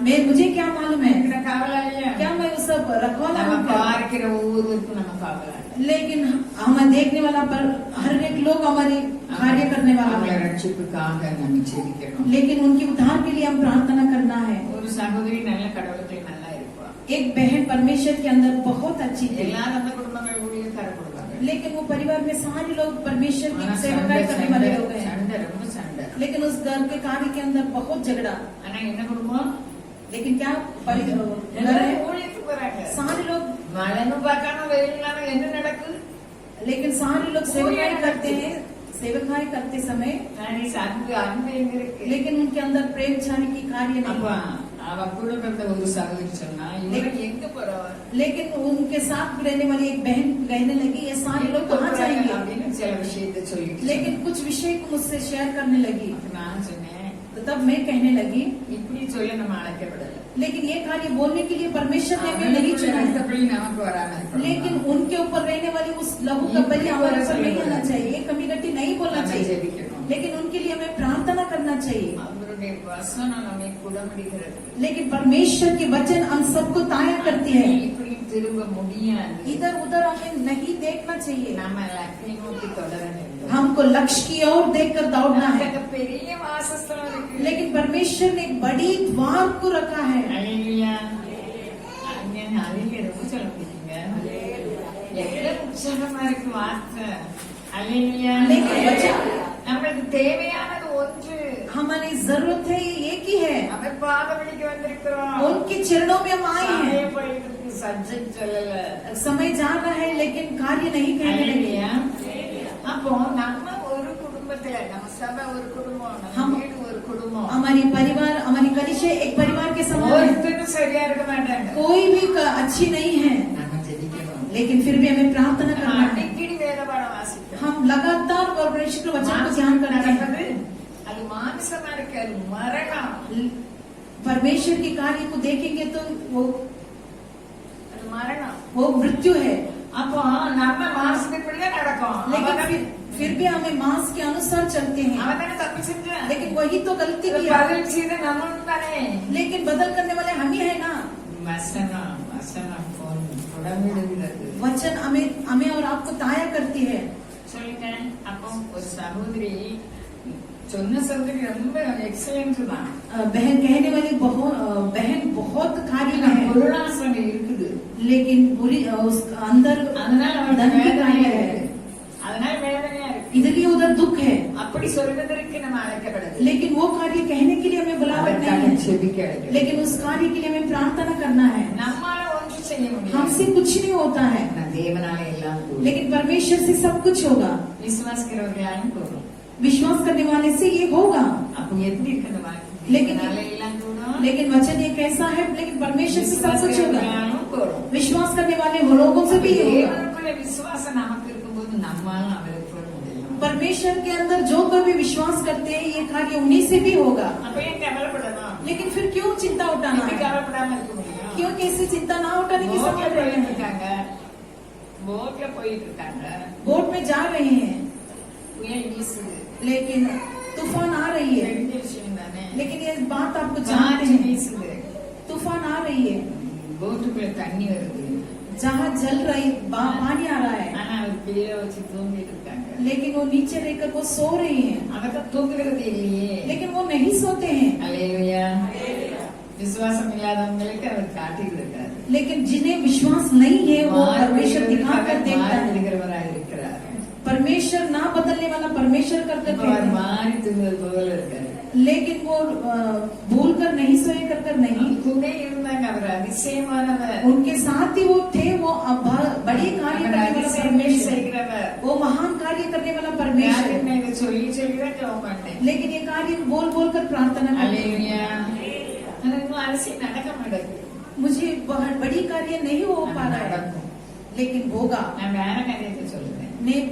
मुझे क्या मालूम है ఇక్కడ కావాలయ్యా क्या मैं उस सब रखवाला நம்ம हूँ क्या? పారికిற ఊరుకు நம்ம కావాలని लेकिन हम देखने वाला पर हर एक लोग हमारी कार्य करने वाला அவங்கள है, ரட்சிப்புக்காக நம்ம ஜெபிக்கணும். लेकिन उनके उद्धार के लिए हम प्रार्थना करना है। ஒரு சகோதரி நல்ல கடவுளுக்கு நல்லா இருப்பா. एक बहन परमेश्वर के अंदर बहुत अच्छी थी, எல்லாரும் அந்த குடும்பங்கள் ஊழியக்கார குடும்பங்கள். लेकिन वो परिवार में सारे लोग परमेश्वर की ஆனா सेवकाई करने वाले लोग हैं, சண்டை ரொம்ப சண்டை. लेकिन उस घर के कार्य के अंदर बहुत झगड़ा। ஆனா என்ன குடும்பம்? लेकिन क्या घर எல்லாரும் है, ஊழியத்துக்கு வராங்க. सारे लोग, மழைன்னு பார்க்காம வெயிலான என்ன நடக்குது? लेकिन सारे लोग सेवकाई करते हैं, सेवकाई करते समय, நான் அன்பு அன்பு எங்க இருக்கு? लेकिन उनके अंदर प्रेम छाने की कार्य அப்ப नहीं। அவ கூட பிறந்த ஒரு சகோதரி சொன்னா இவங்க எங்க போறவ? लेकिन उनके साथ रहने वाली एक बहन कहने लगी ये सारे लोग कहाँ जाएंगे, அப்படின்னு சில விஷயத்தை சொல்லிட்டு लेकिन कुछ विषय को मुझसे शेयर करने लगी। அப்ப நான் சொன்னேன் तो तब मैं कहने लगी, இப்படி சொல்ல நம்ம அழைக்கப்படல. लेकिन ये कार्य बोलने के लिए परमेश्वर ने हमें नहीं चुना है, அப்படி நமக்கு வராம இருக்கணும். लेकिन उनके ऊपर रहने वाली उस लहू का बलि हमारे ऊपर नहीं होना चाहिए, ये कमी गट्टी नहीं बोलना நம்ம चाहिए, ஜெபிக்கணும். लेकिन उनके लिए हमें प्रार्थना करना चाहिए। அவருடைய வசனம் நம்மை குணமளிக்கிறது. लेकिन परमेश्वर के वचन हम सबको ताया करती है, இப்படி திரும்ப முடியாது. इधर उधर हमें नहीं देखना चाहिए, நம்ம லக்கை நோக்கி தொடர வேண்டும். हमको लक्ष्य की ओर देखकर दौड़ना है। நமக்கு பெரிய வாசஸ்தலம் இருக்கு. लेकिन परमेश्वर ने एक बड़ी द्वार को रखा है। அல்லேலூயா. அங்க அலிலே ரொம்ப சொல்ல முடியுங்க. எவ்வளவு உற்சாகமா இருக்கு வார்த்தை. அல்லேலூயா. लेकिन वचन நமக்கு தேவையானது ஒன்று. हमारी जरूरत है ये एक ही है, நம்ம பாதபடிக்கு வந்திருக்கிறோம். उनके चरणों में हम आए हैं। சமயம் போயிட்டு இருக்கு, சப்ஜெக்ட் சொல்லல. समय जा रहा है लेकिन कार्य नहीं कहने लगे। அல்லேலூயா. அப்போ நம்ம ஒரு குடும்பத்துல நம்ம சபை ஒரு குடும்பம், நம்ம हम- வீடு ஒரு குடும்பம். हमारी परिवार, हमारी कलिशा एक परिवार के समान है, ஒருத்தரும் சரியா இருக்க மாட்டாங்க. कोई भी अच्छी नहीं है, நம்ம ஜெபிக்கணும். लेकिन फिर भी हमें प्रार्थना நம்ம करना है। அடிக்கடி வேத பாடம் வாசிக்கணும். हम लगातार परमेश्वर के वचन को ध्यान करते நடக்குது. हैं, அது மாம்சமா இருக்கு, அது மரணம். परमेश्वर के कार्य को देखेंगे तो அது மரணம். वो मृत्यु है, அப்போ நம்ம மாம்சத்தின்படிதான் நடக்கும். लेकिन फिर भी हमें मांस के अनुसार चलते हैं, அவன் தானே தப்பு செஞ்சான். लेकिन वही तो गलती இது किया, பதில் செய்த நம்மளும் தானே. लेकिन बदल करने वाले हम ही है ना। வசனம் வசனம் புடமிடுகிறது. वचन हमें और आपको ताया करती है। சொல்லுங்க. அப்போ ஒரு சகோதரி சொன்ன சகோதரி ரொம்ப எக்ஸலன்ட் தான். बहन कहने वाली बहन बहुत कार्य में है, பொருளாசம் இருக்குது. लेकिन बुरी उस अंदर அதனால அவளுக்கு धन की வேதனையா कार्य है, இருக்கு. அதனால வேதனையா இருக்கு. इधर ही उधर दुख है, அப்படி சொல்வதற்கு நம்ம அழைக்கப்படவில்லை. लेकिन वो कार्य कहने के लिए हमें बुलावट नहीं அதற்காக है, ஜெபிக்க வேண்டும். लेकिन उस कार्य के लिए हमें प्रार्थना करना है। நம்மால ஒன்றும் செய்ய முடியாது. हमसे कुछ नहीं होता है, ஆனா தேவனால எல்லாம் கூடும். लेकिन परमेश्वर से सब कुछ होगा, விசுவாசிக்கிறவர்களாலும் கூடும். विश्वास करने वाले से ये होगा। அப்போ எப்படி இருக்கிற வாக்கு? लेकिन- தேவனால எல்லாம் கூடும். लेकिन वचन ये कैसा है, लेकिन परमेश्वर से सब कुछ होगा, விசுவாசிக்கிறவர்களாலும் கூடும். विश्वास करने वाले लोगों से भी होगा। தேவனுக்குள்ள விசுவாசம் நமக்கு இருக்கும்போது நம்மால அவருக்கு போட முடியும். परमेश्वर के अंदर जो कोई भी विश्वास करते हैं ये कार्य उन्हीं से भी होगा, அப்ப ஏன் கவலைப்படணும்? लेकिन फिर क्यों चिंता उठाना எப்படி है, கவலைப்படாம இருக்க முடியும்? क्यों कैसे चिंता ना उठाने की போட்ல जरूरत போயிட்டு है। இருக்காங்க, போட்ல போயிட்டு இருக்காங்க, बोट में जा रहे हैं, புயல் வீசுது. लेकिन तूफान आ रही है, தெரிஞ்ச விஷயம் தானே. लेकिन ये बात आपको जानते காற்று हैं, வீசுது, तूफान आ रही है, போட்டுக்குள்ள தண்ணி வருது. जहाज जल रही, पानी आ रहा है, ஆனா அவர் கீழே வச்சு தூங்கிட்டு இருக்காங்க. लेकिन वो नीचे रहकर वो सो रहे हैं, அவர்தான் தூங்குறது இல்லையே. लेकिन वो नहीं सोते हैं, அல்லேலூயா. விசுவாசம் இல்லாதவங்களுக்கு அவர் காட்டிட்டு இருக்காரு. लेकिन जिन्हें विश्वास नहीं है वो परमेश्वर दिखा कर देखता है। மாறுகிறவராக இருக்கிறார். परमेश्वर ना बदलने वाला परमेश्वर करके இப்ப அவர் कहता है, மாறி தூங்குறது போல இருக்காரு. लेकिन वो भूल कर नहीं सोए कर नहीं, கூட இருந்தாங்க. அவர் அதிசயமானவர். उनके साथ ही वो थे, वो बड़ी कार्य அவர் करने वाला அதிசயங்களை परमेश्वर, செய்கிறவர். वो महान कार्य करने वाला परमेश्वर, யாருமே இதை சொல்லி சொல்லிதான் ஜெபம் பண்ணேன். लेकिन ये कार्य बोल बोल कर प्रार्थना करते हैं। அல்லேலூயா. ஆனா இன்னும் அதிசயம் நடக்க மாட்டேங்குது. मुझे बहुत बड़ी कार्य नहीं हो पा रहा है, நடக்கும். लेकिन होगा। நான் வேற காரியத்தை சொல்றேன்.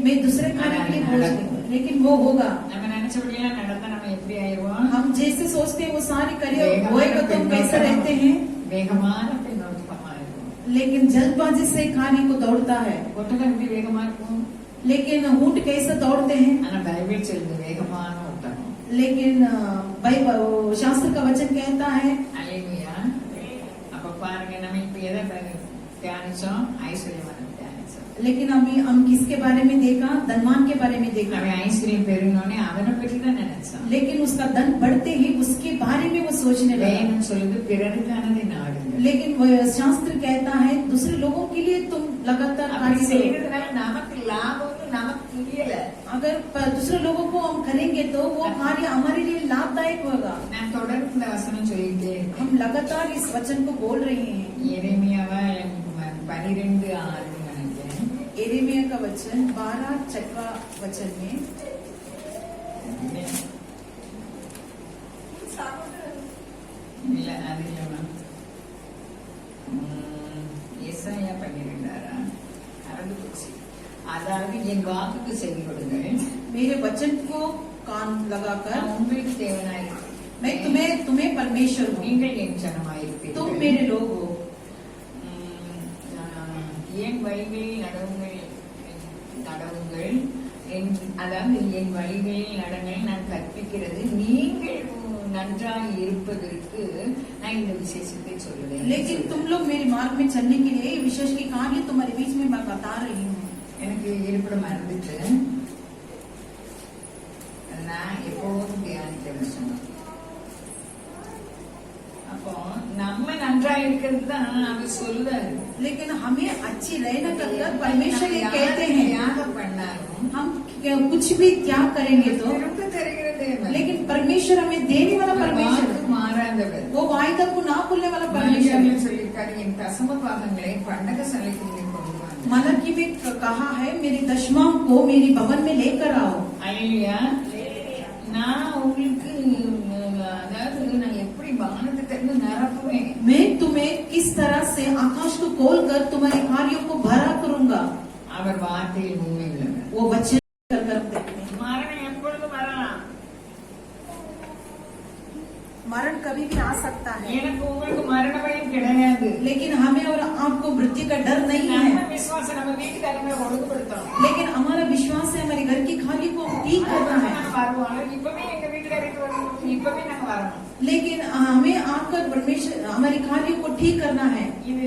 मैं दूसरे कार्य के लिए बोल रही हूँ, लेकिन वो होगा। நம்ம நினைச்சபடியெல்லாம் நடந்தா நம்ம எப்படி ஆயிடுவோம்? हम जैसे सोचते हैं वो सारे कार्य வேகமான होएगा तो हम कैसे रहते हैं, வேகமான பின்னோட்டமா இருக்கும். लेकिन जल्दबाजी से कार्य को दौड़ता है, ஒட்டகம் எப்படி வேகமா இருக்கும்? लेकिन ऊंट कैसे दौड़ते हैं, ஆனா பைபிள் சொல்லுது வேகமான ஒட்டகம். लेकिन शास्त्र का वचन कहता है அல்லேலூயா. பாருங்க நம்ம இப்ப எதை தியானிச்சோம்? ஐஸ்வர்யமான தியானிச்சோம். लेकिन हम किसके बारे में देखा? धनवान के बारे में देखा. அவன் ஐஸ்வர்யம் பெருனோனே அவனை பற்றி தான் நினைச்சான். लेकिन उसका धन बढ़ते ही उसके बारे में वो सोचने लगा. வேதம் சொல்லுது பிறருக்கானதை நாடுங்கள். लेकिन वो शास्त्र कहता है दूसरे लोगों के लिए तुम लगातार அப்படி कार्य करो. செய்யறதுனால நமக்கு லாபம்னு நமக்கு தெரியல. अगर दूसरे लोगों को हम करेंगे तो वो कार्य हमारे लिए लाभदायक होगा. நான் தொடர்ந்து இந்த வசனம் சொல்லிட்டே இருக்கேன். हम लगातार इस वचन को बोल रहे हैं. எரேமியாவா 12:6 நினைக்கிறேன். एरेमिया का वचन 12 वचन में இல்ல அது இல்லமா ஏசாயா 12:6 மறந்து போச்சு. அதாவது என் வாக்குக்கு செவி கொடுங்கள், मेरे वचन को कान लगाकर நான் உங்களுக்கு தேவனாயிருக்கிறேன், मैं तुम्हें परमेश्वर हूँ, நீங்கள் என் तुम ஜனமாயிருப்பீர்கள். मेरे लोग हो. என் வழிகளில் நடவுங்கள், அதாவது என் வழிகளில் நடங்கள் நான் கற்பிக்கிறது நீங்கள் நன்றாய் இருப்பதற்கு நான் இந்த விசேஷத்தை சொல்லுவேன். लेकिन तुम लोग मेरे मार्ग में चलने के लिए विशेष के कार्य तुम्हारे बीच में मैं बता रही हूँ. எனக்கு இருப்பிடம் மறந்துட்டு நான் எப்போதும் தியானிக்க சொன்னேன். அப்போ நம்ம நன்றா இருக்கிறது தான் அவர் சொல்லுவாரு. लेकिन हमें अच्छी रहना कर परमेश्वर ये कहते हैं தியாகம் பண்ணாலும் हम कुछ भी त्याग करेंगे तो, திரும்ப தருகிறது. लेकिन परमेश्वर हमें देने वाला परमेश्वर, மாறாதவர். वो वायदा को ना भूलने वाला परमेश्वर है. சொல்லியிருக்காரு, என் தசம பாகங்களை பண்டக சாலைக்கு கொண்டு வாங்க. मलकी में कहा है मेरी दशमां को मेरी भवन में लेकर आओ. அல்லேலூயா. நான் உங்களுக்கு அதாவது நான் எப்படி வானத்தை திறந்து நிரப்புவேன். मैं तुम्हें किस तरह से आकाश को खोलकर तुम्हारे कार्यों को भरा करूंगा. அவர் வார்த்தையில் உண்மை உள்ளவர். वो वचन कर देखते हैं. மரணம் எப்பொழுது வரலாம்? मरण कभी भी आ सकता है, எனக்கு உங்களுக்கு மரண பயம் கிடையாது. लेकिन हमें और आपको मृत्यु का डर नहीं நம்ம है. விசுவாசம் நம்ம வீட்டுக்காரங்களை ஒழுங்குபடுத்தணும். लेकिन हमारा विश्वास है हमारे घर की खाली को ठीक करना है. வருவாங்க. இப்பவே எங்க வீட்டுக்காரருக்கு வரணும், இப்பவே நாங்க வரணும். लेकिन हमें आकर परमेश्वर हमारी कार्यों को ठीक करना है. இது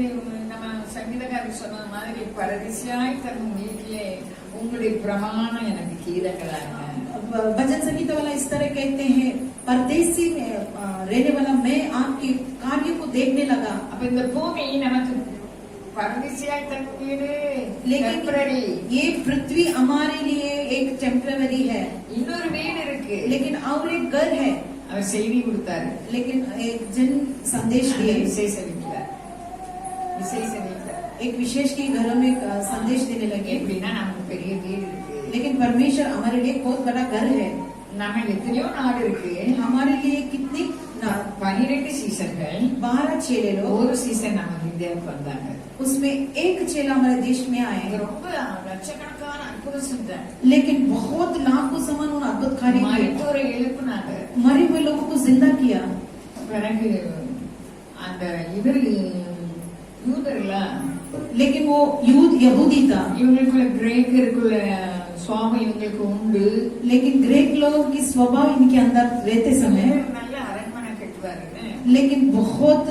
நம்ம சங்கீதக்காரர் சொன்ன மாதிரி பரதிசியாய் தரும் வீட்டிலே உங்களுடைய பிரமாணம் எனக்கு கீதங்களாக. भजन संगीत वाला इस तरह कहते हैं, परदेसी में रहने वाला मैं आपके कार्य को देखने लगा. அப்ப இந்த பூமி நமக்கு பரதிசியாய் தரும் வீடு, लेकिन temporary. ये पृथ्वी हमारे लिए एक टेम्पररी है, இன்னொரு வீடு இருக்கு. लेकिन और एक घर है. அவர் செய்தி கொடுத்தாரு. लेकिन एक जन संदेश दिए, விசேஷ வீட்டுல एक विशेष की घरों में संदेश देने लगे. எப்படின்னா நமக்கு பெரிய வீடு இருக்கு, लेकिन परमेश्वर हमारे लिए बहुत बड़ा घर है. நம்ம எத்தனையோ நாடு இருக்கு, हमारे लिए कितनी 12 சீசன்கள், 12 चेले लोग, ஒரு சீசன் நம்ம இந்தியாவுக்கு வந்தாங்க. उसमें एक चेला हमारे देश में आए, ரொம்ப லட்சக்கணக்கான அற்புதம் செஞ்சாங்க. लेकिन बहुत लाखों समान उन अद्भुत कार्य किए, மருத்துவரை எழுப்புனாங்க. मरे हुए लोगों को जिंदा किया. பிறகு அந்த இவர் யூதர்ல, लेकिन वो यहूदी था, இவங்களுக்குள்ள கிரேக்கருக்குள்ள சுவாமி இவங்களுக்கு உண்டு. लेकिन ग्रीक लोगों की स्वभाव इनके अंदर रहते समय, நல்ல அரண்மனை கட்டுவாருன்னு लेकिन बहुत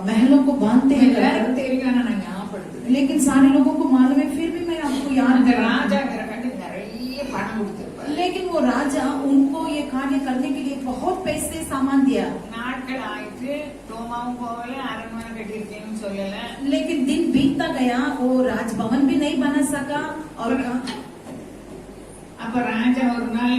महलों को बांधते हैं कर. எல்லாரும் தெரியும், ஆனா நான் ஞாபகப்படுத்துறேன். लेकिन सारे लोगों को मालूम है, फिर भी मैं आपको याद அந்த कर रहा हूं. ராஜாங்கிற கண்டு நிறைய பணம் கொடுத்திருப்பாரு. लेकिन वो राजा उनको ये कार्य करने के लिए बहुत पैसे सामान दिया. நாட்கள் ஆயிட்டு தோமாவும் போகல, அரண்மனை கட்டியிருக்கேன்னு சொல்லல. लेकिन दिन बीतता गया, वो राजभवन भी नहीं बना सका. और அப்ப ராஜா ஒரு நாள்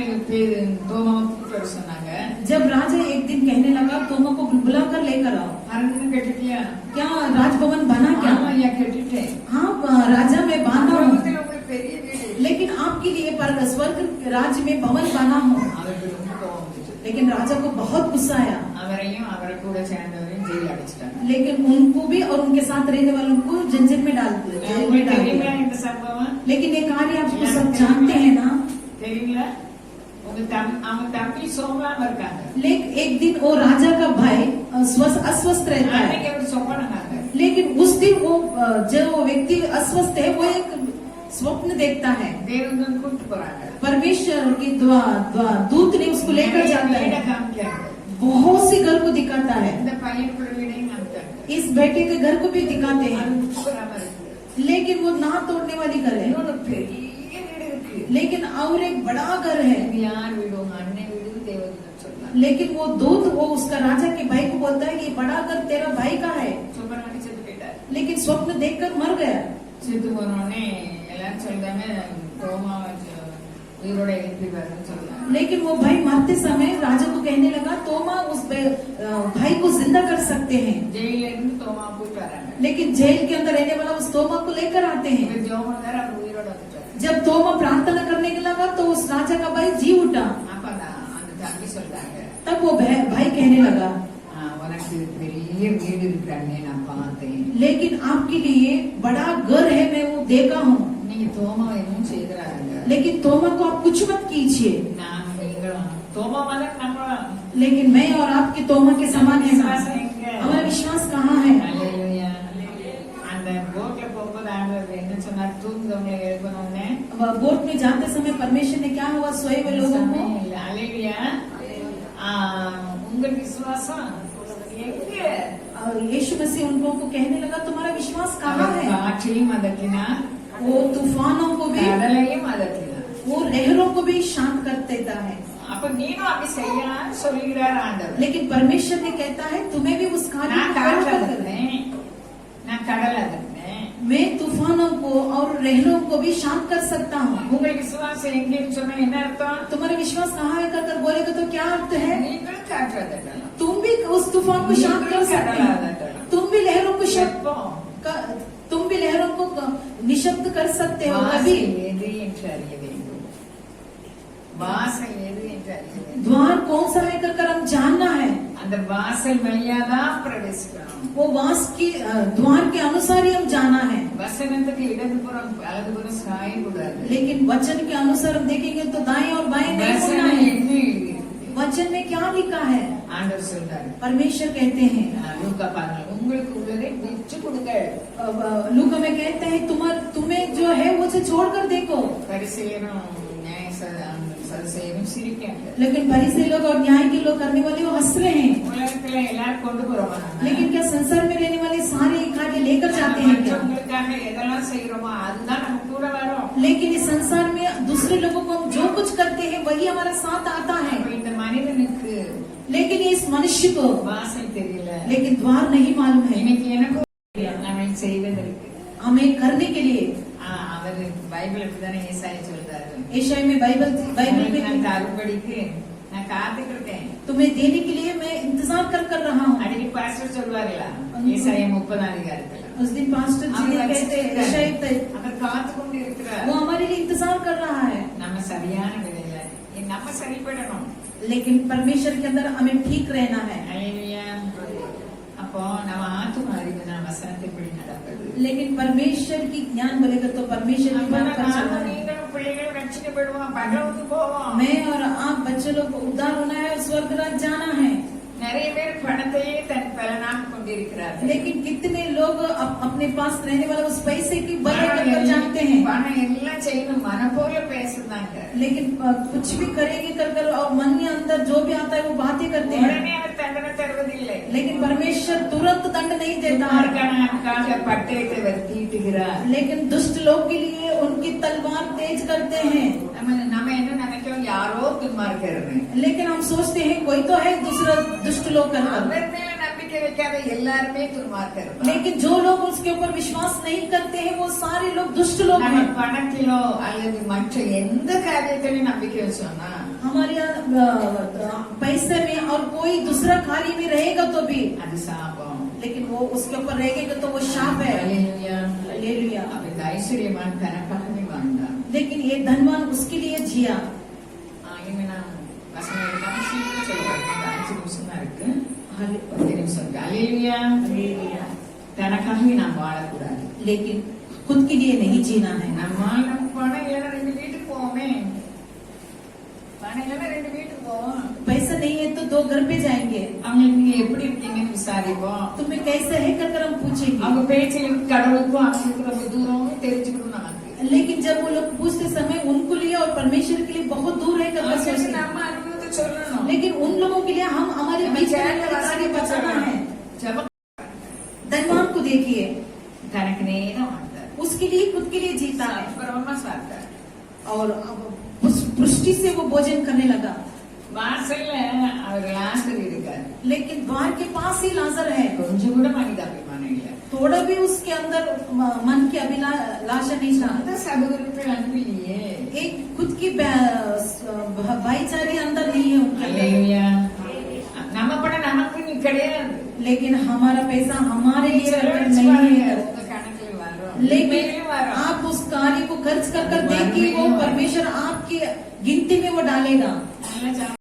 தோமாவை கூப்பிட்டு வர சொன்னாங்க. जब राजा एक दिन कहने लगा तोमा को बुला कर लेकर आओ. அரண்மனை கட்டிட்டியா? क्या राजभवन बना क्या? ஆமா ஐயா கட்டிட்டேன். हाँ राजा में बांधा हूँ, உலகத்துல உங்களுக்கு பெரிய வீடு. लेकिन आपके लिए पर स्वर्ग राज्य में भवन बना हूँ. அவருக்கு ரொம்ப கோபம் வந்துச்சு. लेकिन राजा को बहुत गुस्सा आया. அவரையும் அவரை கூட சேர்ந்தவரையும் ஜெயில அடைச்சிட்டாங்க. लेकिन उनको भी और उनके साथ रहने वालों को जंजीर में डाल दिया. உங்களுக்கு தெரியுமா இந்த சம்பவம்? लेकिन ये कार्य आप सब जानते हैं ना. தெரியல? அவங்க தம்பி சோகாம இருக்காங்க. लेकिन एक दिन वो राजा का भाई अस्वस्थ रहता है. அன்னைக்கு அவர் சொப்பனாங்க. लेकिन उस दिन वो जो व्यक्ति अस्वस्थ है वो एक स्वप्न देखता है. தேவதூதன் கூட்டிட்டு போறாங்க. परमेश्वर की दूत ने उसको लेकर जाता வீட है, காமிக்கிறாங்க. बहुत सी घर को दिखाता है. இந்த பையனுக்குள்ள வீடையும் காமிச்சாங்க. इस बेटे के घर को भी दिखाते அது हैं, உட்படாம இருக்கு. लेकिन वो ना तोड़ने वाली घर है। இன்னொரு பெரிய வீடு இருக்கு. लेकिन और एक बड़ा घर है, இது யார் வீடு? உங்க அண்ணன் வீடு தேவதூதன் சொல்லலாம். लेकिन वो दूत वो उसका राजा के भाई को बोलता है ये बड़ा घर तेरा भाई का है, சுப்பிரமணிய செத்து போயிட்டார். लेकिन स्वप्न देखकर मर गया। செத்து போனோடனே எல்லாரும் சொல்றாங்க தோமா உயிரோட எழுப்பி வரணும்னு சொல்றாங்க. लेकिन वो भाई मरते समय राजा को कहने लगा तोमा उस भाई को जिंदा कर सकते हैं, ஜெயில இருந்து தோமா போயிட்டு வராங்க. लेकिन जेल के अंदर रहने वाला उस तोमा को लेकर आते हैं। இவர் ஜெபம் பண்ணாரு, அவர் உயிரோட வந்துட்டாரு. जब तोमा प्रार्थना करने के लगा तो उस राजा का भाई जी उठा। அப்ப அந்த தம்பி சொல்றாங்க, तब वो भाई कहने लगा உனக்கு பெரிய வீடு இருக்கிறாங்க நான் பார்த்தேன். लेकिन आपके लिए बड़ा घर है, मैं वो देखा हूँ, நீங்க தோமா இன்னும் செய்கிறாங்க. लेकिन तोमा को आप कुछ मत कीजिए। நான் நீங்களும் தோமா வந்து நம்ம लेकिन मैं और आपके तोमा के समान है ना? விசுவாசம் எங்க? हमारा विश्वास कहाँ है? அல்லேலூயா. அந்த போட்ல போகும்போது ஆண்டவர் என்ன சொன்னார்? தூங்குறவங்களை எழுப்பணும்னு बोट में जाते समय परमेश्वर ने क्या हुआ सोए हुए लोगों को? அல்லேலூயா. உங்கள் விசுவாசம் எங்க? और यीशु मसीह उन लोगों को कहने लगा तुम्हारा विश्वास कहाँ அவர் है? காற்றையும் அதட்டினார், वो तूफानों को भी, கடலையும் அதட்டினார். वो लहरों को भी शांत कर देता है। அப்ப நீனும் அப்படி செய்யலாம்னு சொல்லுகிறார் ஆண்டவர். लेकिन परमेश्वर ने कहता है तुम्हें भी उस कार्य நான் को காற்று करो। அதட்டினேன், நான் கடல் அதட்டினேன். मैं तूफानों को और लहरों को भी शांत कर सकता हूँ। உங்கள் விசுவாசம் எங்கேன்னு சொன்னா என்ன அர்த்தம்? तुम्हारा विश्वास कहाँ है कर बोलेगा तो क्या अर्थ है? நீங்களும் காற்று அதட்டலாம். तुम भी उस तूफान को शांत कर सकते हो, तुम भी लहरों को எப்போ? तुम भी लहरों को निशब्द कर सकते हो। வாசல் अभी எது என்று அறிய வேண்டும். வாசல் எது என்று அறிய வேண்டும். द्वार कौन सा है कर हम जानना है। அந்த வாசல் வழியாதான் பிரவேசிக்கணும். वो वास की द्वार के अनुसार ही हम जाना है। வசனத்துக்கு இடதுபுறம் வலதுபுறம் சாயக்கூடாது. लेकिन वचन के अनुसार हम देखेंगे तो दाएं और बाएं नहीं होना வசனம் है। என்ன எழுதியிருக்கு? वचन में क्या लिखा है? ஆண்டவர் சொல்றாரு, परमेश्वर कहते हैं லூக்கா 14, உங்களுக்கு உள்ளதை விற்று கொடுங்க. लूका में कहते हैं तुम्हें जो है वो से छोड़कर देखो। பரிசேயரும் சதுசேயரும் சிரிக்காங்க. लेकिन फरीसी लोग और न्याय के लोग करने वाले वो हंस रहे हैं। உலகத்துல எல்லாரும் கொண்டு போறோமா? लेकिन क्या संसार में रहने वाले सारे कार्य लेकर जाते हैं क्या? மற்றவங்களுக்காக எதெல்லாம் செய்யறோமோ அதுதான் நம்ம கூட வரும். लेकिन इस संसार में दूसरे लोगों को हम जो कुछ करते हैं वही हमारा साथ आता है। அப்ப இந்த மனிதனுக்கு लेकिन इस मनुष्य को வாசல் தெரியல. लेकिन द्वार नहीं मालूम है। இன்னைக்கு எனக்கு நம்ம செய்வதற்கு हमें करने के लिए அவர் பைபிளுக்கு தானே ஏசாயா சொல்றாரு, एशिया में बाइबल நான் में தரும்படிக்கு நான் காத்துட்டு இருக்கேன். तुम्हें देने के लिए मैं इंतजार कर रहा हूँ। அடிக்கடி பாஸ்டர் சொல்வார்களா ஏசாயா 30 அதிகாரத்துல उस दिन पास्टर जी ने कहते அவர் காத்து கொண்டு இருக்கிறார். वो हमारे लिए इंतजार कर रहा है। நம்ம சரியான விலையில நம்ம சரிப்படணும். लेकिन परमेश्वर के अंदर हमें ठीक रहना है। அல்லேலூயா. அப்போ நம்ம ஆத்தும அறிவு நான் வசனத்தின்படி நடப்பது. लेकिन परमेश्वर की ज्ञान बोलेगा तो परमेश्वर की बात पर चलना है। நீங்களும் பிள்ளைகளும் ரட்சிக்கப்படுவோம், பரலோகத்துக்கு போவோம். मैं और आप बच्चे लोग को उद्धार होना है और स्वर्ग राज जाना है। நிறைய பேர் பணத்தையே தன் பலனாக கொண்டிருக்கிறார்கள். लेकिन कितने लोग अपने पास रहने वाले उस पैसे की बड़ाई कर जानते हैं। பணம் எல்லாம் செய்யணும் மன போல பேசுறாங்க. लेकिन कुछ भी करेंगे कर और मन के अंदर जो भी आता है वो बातें करते हैं। உடனே அவர் தண்டனை தருவதில்லை. लेकिन परमेश्वर तुरंत दंड नहीं देता है। துன்மார்க்கனுக்காக பட்டயத்தை அவர் தீட்டுகிறார். लेकिन दुष्ट लोग के लिए उनकी तलवार तेज करते हैं। நம்ம என்ன நினைக்கிறோம், யாரோ துன்மார்க்கர்னு. लेकिन हम सोचते हैं कोई तो है दूसरा दुष्ट लोग करता। அவர் மேல நம்பிக்கை வைக்காத எல்லாருமே துன்மார்க்கர். लेकिन जो लोग उसके ऊपर विश्वास नहीं करते हैं वो सारे लोग दुष्ट लोग நம்ம हैं। பணத்திலோ அல்லது மற்ற எந்த காரியத்திலும் நம்பிக்கை வச்சோம்னா हमारे पैसे में और कोई दूसरा कार्य में रहेगा तो भी, அது சாபம். लेकिन वो उसके ऊपर रहेगा तो वो शाप है। அல்லேலூயா. हालेलुया। அவருக்கு ஐஸ்வர்யமான தனக்காகவே வாழ்ந்தார். लेकिन ये धनवान उसके लिए जिया। இனிமே நான் வசனம் எடுக்காம சீக்கிரம் சொல்றேன். 5 நிமிஷம் தான் இருக்கு. 10 நிமிஷம் இருக்கு. அல்லேலூயா. தனக்காகவே நாம் வாழக்கூடாது. लेकिन खुद के लिए नहीं जीना है। நம்மால் நம்ம பணம் இல்லைன்னா 2 வீட்டுக்கு போவோமே. பணம் இல்லைன்னா 2 வீட்டுக்கு போவோம். पैसा नहीं है तो 2 घर पे जाएंगे। அவங்களுக்கு நீங்க எப்படி இருக்கீங்கன்னு விசாரிப்போம். तुम्हें कैसे है कर हम पूछेंगे। அவங்க பேச்சில் கடவுளுக்கும் அவங்களுக்கு ரொம்ப தூரம் தெரிஞ்சுக்கணும் நமக்கு. लेकिन जब वो लोग पूछते समय उनको लिए और परमेश्वर के लिए बहुत दूर है कर அவங்களுக்கு सोचते हैं। நம்ம அனுபவத்தை சொல்லணும். लेकिन उन लोगों के लिए हम हमारे बीच में நம்ம कार्य बताना है। ஜெபம் देखिए, తనకి నేను అంటారు उसके लिए खुद के लिए जीता है బ్రహ్మ స్వార్థ और उस पुष्टि से वो भोजन करने लगा। வாசல்ல அவர் லாசர் இருக்காரு लेकिन द्वार के पास ही लाजर है, கொஞ்சம் கூட மனிதாபிமானம் இல்ல थोड़ा भी उसके अंदर मन की अभिलाषा नहीं था। அந்த சகோதரர்கள் அன்பு இல்லையே एक खुद की भाईचारे अंदर नहीं है उनके अंदर। அல்லேலூயா நம்ம பணம் நமக்கு நீ கிடையாது लेकिन हमारा पैसा हमारे लिए செலவழிச்சு नहीं பாருங்க, है। உங்க கணக்குல வரும் लेकिन உண்மையிலே वரும்। आप उस कार्य को खर्च कर देखिए, वो परमेश्वर आपकी गिनती में वो डालेगा। நல்ல